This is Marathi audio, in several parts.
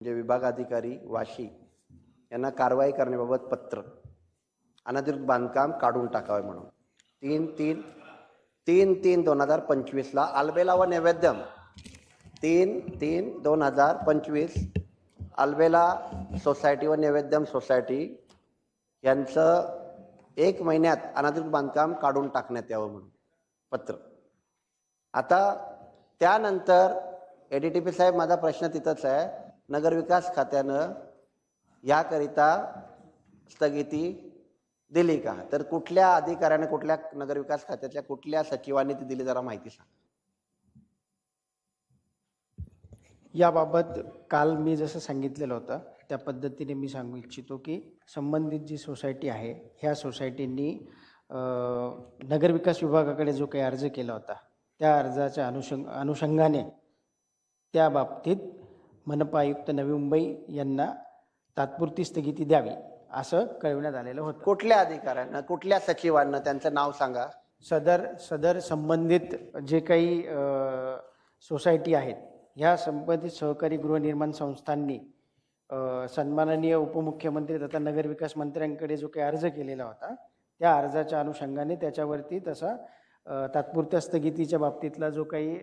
म्हणजे विभाग अधिकारी वाशी यांना कारवाई करण्याबाबत पत्र. अनधिकृत बांधकाम काढून टाकावे म्हणून 3/3/2025 अल्बेला व नैवेद्यम 3/3/2025 अल्बेला सोसायटी व नैवेद्यम सोसायटी यांचं 1 महिन्यात अनधिकृत बांधकाम काढून टाकण्यात यावं म्हणून पत्र. आता त्यानंतर ADTP साहेब, माझा प्रश्न तिथंच आहे, नगरविकास खात्यानं याकरिता स्थगिती दिली का? तर कुठल्या अधिकाऱ्याने, कुठल्या नगरविकास खात्याच्या कुठल्या सचिवांनी ती दिली, जरा माहिती सांगा. याबाबत काल मी जसं सांगितलेलं होतं त्या पद्धतीने मी सांगू इच्छितो की संबंधित जी सोसायटी आहे ह्या सोसायटींनी नगरविकास विभागाकडे जो काही अर्ज केला होता त्या अर्जाच्या अनुषंगाने त्या बाबतीत मनपा आयुक्त नवी मुंबई यांना तात्पुरती स्थगिती द्यावी असं कळविण्यात आलेलं होतं. कुठल्या अधिकाऱ्यांना, कुठल्या सचिवांना, त्यांचं नाव सांगा. सदर संबंधित जे काही सोसायटी आहेत ह्या संबंधित सहकारी गृहनिर्माण संस्थांनी सन्माननीय उपमुख्यमंत्री तथा नगरविकास मंत्र्यांकडे जो काही अर्ज केलेला होता त्या अर्जाच्या अनुषंगाने त्याच्यावरती तसा तात्पुरत्या स्थगितीच्या बाबतीतला जो काही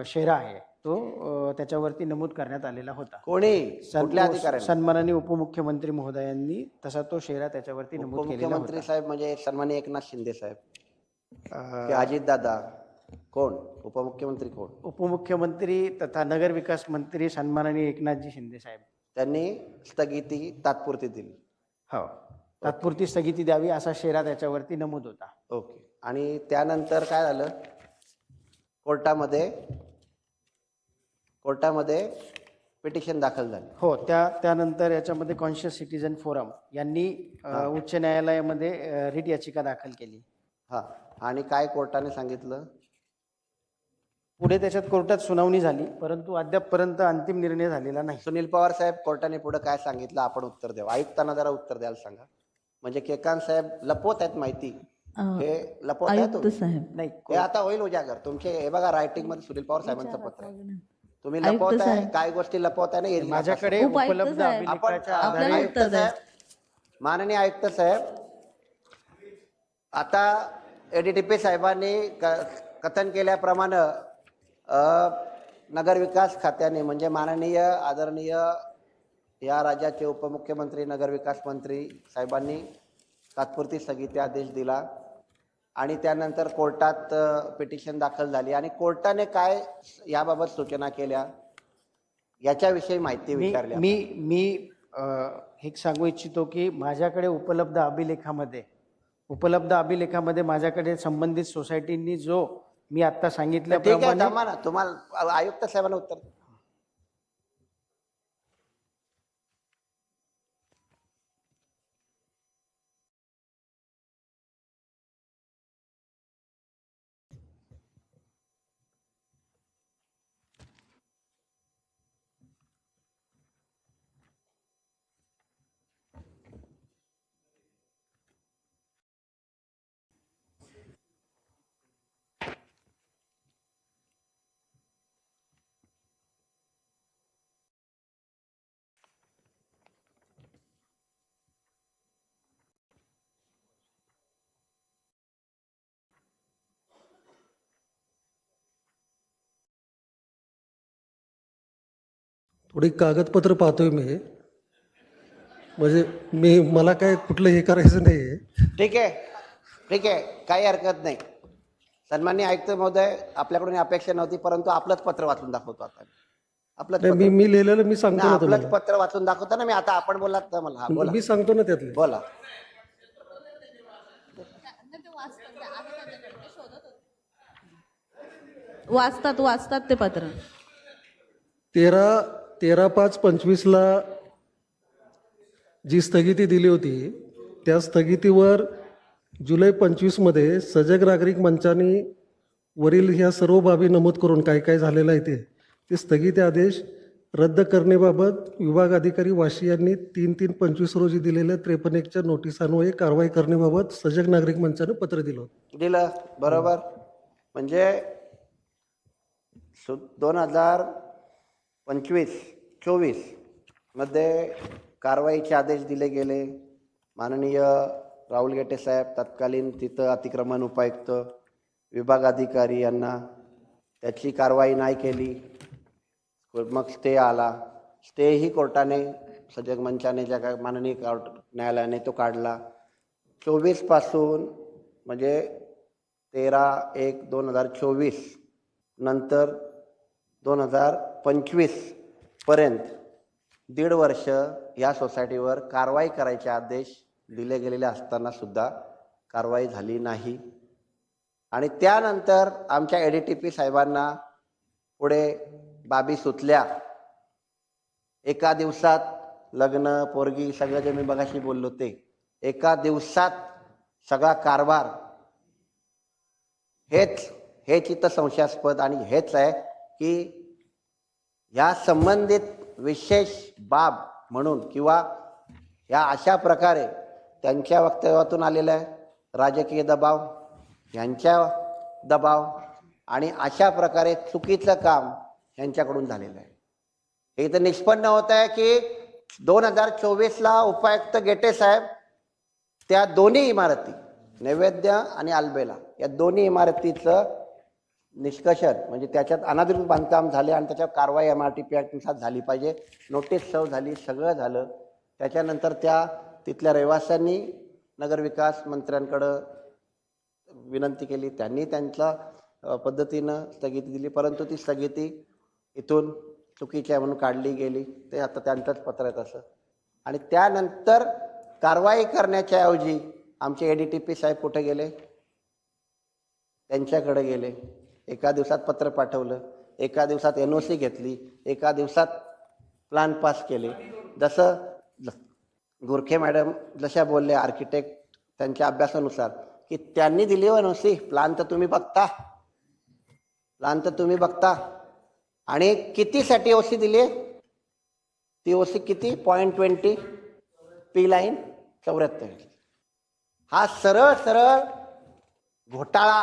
शेरा आहे तो त्याच्यावरती नमूद करण्यात आलेला होता. कोणी, कुठल्या अधिकाऱ्यांनी? सन्माननीय उपमुख्यमंत्री महोदयांनी तसा तो शेरा त्याच्यावरती नमूद केलेला होता. उपमुख्यमंत्री साहेब म्हणजे सन्माननीय एकनाथ शिंदे साहेब की अजित दादा? कोण उपमुख्यमंत्री? कोण उपमुख्यमंत्री तथा नगरविकास मंत्री सन्माननीय एकनाथजी शिंदे साहेब. त्यांनी स्थगिती तात्पुरती दिली. हो, तात्पुरती स्थगिती द्यावी असा शेरा त्याच्यावरती नमूद होता. ओके. आणि त्यानंतर काय झालं? कोर्टामध्ये पिटिशन दाखल झाली. हो, त्यानंतर याच्यामध्ये कॉन्शियस सिटीजन फोरम यांनी उच्च न्यायालयामध्ये रिट याचिका दाखल केली. हा, आणि काय कोर्टाने सांगितलं? पुढे त्याच्यात कोर्टात सुनावणी झाली परंतु अद्यापपर्यंत अंतिम निर्णय झालेला नाही. सुनील पवार साहेब, कोर्टाने पुढे काय सांगितलं आपण उत्तर द्यावं. आयुक्तांना जरा उत्तर द्यायला सांगा. म्हणजे केकांत साहेब लपवत आहेत माहिती, हे लपवत आहेत नाही. हे आता होईल उजागर. तुमचे हे बघा, रायटिंग मध्ये सुनील पवार साहेबांचं पत्र आहे. तुम्ही लपवताय, काय गोष्टी लपवताय ना. माझ्याकडे उपलब्ध अभिलेखाच्या आधारे आयुक्त साहेब, माननीय आयुक्त साहेब, आता ADTP साहेबांनी कथन केल्याप्रमाणे नगरविकास खात्याने म्हणजे माननीय आदरणीय या राज्याचे उपमुख्यमंत्री नगरविकास मंत्री साहेबांनी तात्पुरती स्थगिती आदेश दिला आणि त्यानंतर कोर्टात पिटिशन दाखल झाली आणि कोर्टाने काय याबाबत सूचना केल्या याच्याविषयी माहिती विचारली. मी हे सांगू इच्छितो की माझ्याकडे उपलब्ध अभिलेखामध्ये माझ्याकडे संबंधित सोसायटींनी जो मी आता सांगितल्याप्रमाणे. तुम्हाला आयुक्त साहेबांना उत्तर. थोडी कागदपत्र पाहतोय मी, म्हणजे मला काय कुठलं हे करायचं नाही. ठीक आहे, काही हरकत नाही. सन्माननीय आयुक्त महोदय, आपल्याकडून अपेक्षा नव्हती परंतु आपलंच पत्र वाचून दाखवतो आता. मी लिहिलेलं मी सांगतो ना, आपलंच पत्र वाचून दाखवतो ना मी. आता आपण बोलात ना मला. बोला, मी सांगतो ना त्यातले. बोला. वाचतात ते पत्र. 13/5/25 जी स्थगिती दिली होती त्या स्थगितीवर जुलै 25 मध्ये सजग नागरिक मंचाने वरील ह्या सर्व बाबी नमूद करून काय काय झालेलं आहे ते स्थगिती आदेश रद्द करण्याबाबत विभाग अधिकारी वाशी यांनी 3/3/25 रोजी दिलेल्या 53 नोटिसांवर कारवाई करण्याबाबत सजग नागरिक मंचाने पत्र दिलं. बरोबर. म्हणजे 2025-24 मध्ये कारवाईचे आदेश दिले गेले. माननीय राहुल गेटे साहेब तत्कालीन तिथं अतिक्रमण उपायुक्त विभाग अधिकारी यांना त्याची कारवाई नाही केली. मग स्टे आला. स्टेही कोर्टाने सजग मंचाने ज्या काय माननीय न्यायालयाने तो काढला. 24 पासून म्हणजे 13/1/2024 नंतर 2025 पर्यंत 1.5 वर्ष या सोसायटीवर कारवाई करायचे आदेश दिले गेलेले असताना सुद्धा कारवाई झाली नाही. आणि त्यानंतर आमच्या ADTP साहेबांना पुढे बाबी सुचल्या. एका दिवसात लग्न पोरगी सगळं जे मी मगाशी बोललो ते एका दिवसात सगळा कारभार हेच इथं संशयास्पद. आणि हेच आहे की या संबंधित विशेष बाब म्हणून किंवा या अशा प्रकारे त्यांच्या वक्तव्यातून आलेला आहे राजकीय दबाव, यांच्या दबाव आणि अशा प्रकारे चुकीचं काम यांच्याकडून झालेलं आहे. हे इथं निष्पन्न होत आहे की 2024ला उपायुक्त गेटे साहेब त्या दोन्ही इमारती नैवेद्य आणि अल्बेला या दोन्ही इमारतीचं निष्कर्षण म्हणजे त्याच्यात अनाधिकृत बांधकाम झाले आणि त्याच्यावर कारवाई MRTP नुसार झाली पाहिजे. नोटीस सर्व झाली, सगळं झालं. त्याच्यानंतर तिथल्या रहिवाशांनी नगरविकास मंत्र्यांकडं विनंती केली. त्यांनी त्यांच्या पद्धतीनं स्थगिती दिली, परंतु ती स्थगिती इथून चुकीची आहे म्हणून काढली गेली. ते आता त्यांचंच पत्र आहे तसं. आणि त्यानंतर कारवाई करण्याच्या ऐवजी आमचे ADTP साहेब कुठे गेले? त्यांच्याकडे गेले. एका दिवसात पत्र पाठवलं, एका दिवसात NOC घेतली, एका दिवसात प्लान पास केले. जसं गुरखे मॅडम जशा बोलले आर्किटेक्ट त्यांच्या अभ्यासानुसार की त्यांनी दिली NOC, प्लान तर तुम्ही बघता आणि कितीसाठी OC दिली? ती OC किती? 0.20 P लाईन 74. हा सरळ घोटाळा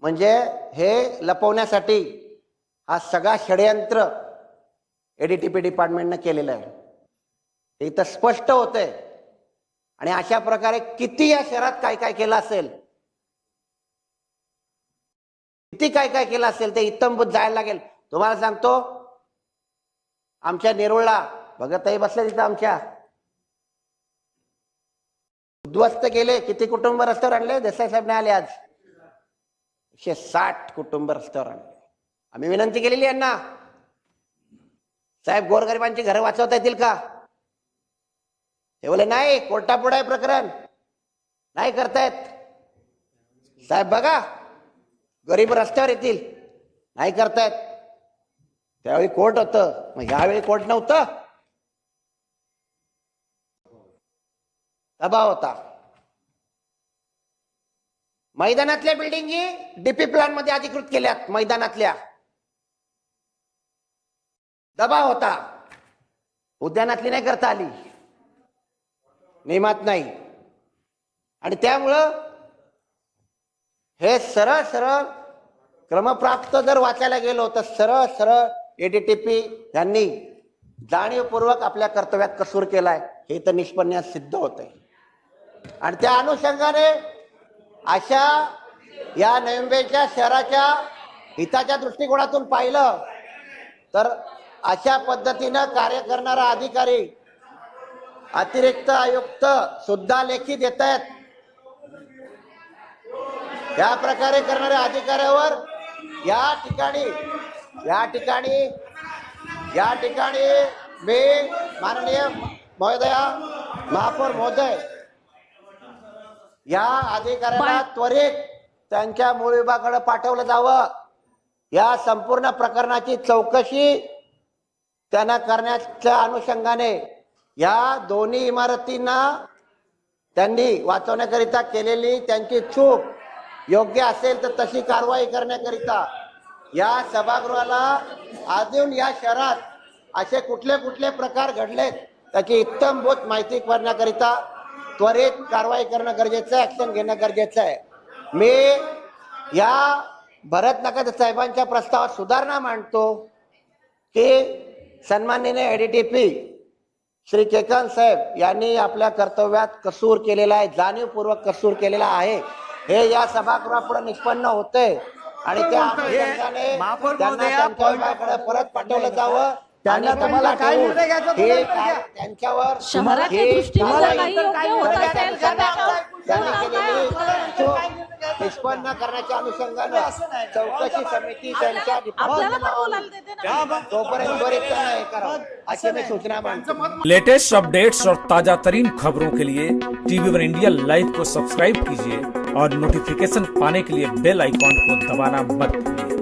म्हणजे हे लपवण्यासाठी हा सगळा षडयंत्र ADTP डिपार्टमेंटनं केलेलं आहे. हे इथं स्पष्ट होतंय. आणि अशा प्रकारे किती या शहरात काय केलं असेल, किती काय केलं असेल ते इत्थंभूत जायला लागेल. तुम्हाला सांगतो, आमच्या नेरुळला भगतही बसले तिथं आमच्या उद्ध्वस्त केले. किती कुटुंब रस्त्यावर आणले? देसाई साहेब नाही आले आज. 160 कुटुंब रस्त्यावर आणले. आम्ही विनंती केलेली यांना, साहेब गोरगरिबांची घरं वाचवता येतील का? ते बोले नाही, कोर्टापुढे आहे प्रकरण, नाही करतायत. साहेब बघा, गरीब रस्त्यावर येतील, नाही करतायत. त्यावेळी कोर्ट होतं, मग ह्यावेळी कोर्ट नव्हतं. दबाव होता. मैदानातल्या बिल्डिंगी DP प्लॅन मध्ये अधिकृत केल्यात. मैदानातल्या दबाव होता. उद्यानातली नाही करता आली, नियमात नाही. आणि त्यामुळं हे सरळ क्रमप्राप्त जर वाचायला गेलो तर सरळ ADTP यांनी जाणीवपूर्वक आपल्या कर्तव्यात कसूर केलाय हे तर निष्पन्न सिद्ध होत आहे. आणि त्या अनुषंगाने अशा या नवी मुंबईच्या शहराच्या हिताच्या दृष्टिकोनातून पाहिलं तर अशा पद्धतीनं कार्य करणारा अधिकारी, अतिरिक्त आयुक्त सुद्धा लेखी देत आहेत. या प्रकारे करणाऱ्या अधिकाऱ्यावर या ठिकाणी मी माननीय महोदया महापौर महोदय या अधिकाऱ्याला त्वरित त्यांच्या मूळ विभागाकडे पाठवलं जावं. या संपूर्ण प्रकरणाची चौकशी त्यांना करण्याच्या अनुषंगाने या दोन्ही इमारतींना त्यांनी वाचवण्याकरिता केलेली त्यांची चूक योग्य असेल तर तशी कारवाई करण्याकरिता या सभागृहाला अजून या शहरात असे कुठले प्रकार घडलेत त्याची इत्थंभूत माहिती करण्याकरिता त्वरित कारवाई करणं गरजेचं आहे, ऍक्शन घेणं गरजेचं आहे. मी या भरत नकाते साहेबांच्या प्रस्तावात सुधारणा मांडतो की सन्माननीय एडीटीपी श्री केकन साहेब यांनी आपल्या कर्तव्यात कसूर केलेला आहे, जाणीवपूर्वक कसूर केलेला आहे, हे या सभागृहापुढे निष्पन्न होते आणि त्या अनुषंगाने त्यांना त्यांच्या विभागाकडे परत पाठवलं जावं आणि तुम्हाला ठेवून हे त्यांच्यावर शहराच्या हे दृष्टीने जर काही योग्य होत त्यांनी असेल तर त्याच्यावर केलेली चूक निष्पन्न करण्याच्या अनुषंगानं चौकशी समिती त्यांच्या आपल्याला पण बोलायला देते ना. तोपर्यंत त्वरित त्यांना हे करावं अशी मी सूचना मांडतो. लेटेस्ट अपडेट्स और ताजा तरीन खबरों के लिए TV1 इंडिया लाइव को सब्सक्राइब कीजिए और नोटिफिकेशन पाने के लिए बेल आइकॉन को दबाना मत भूलिए।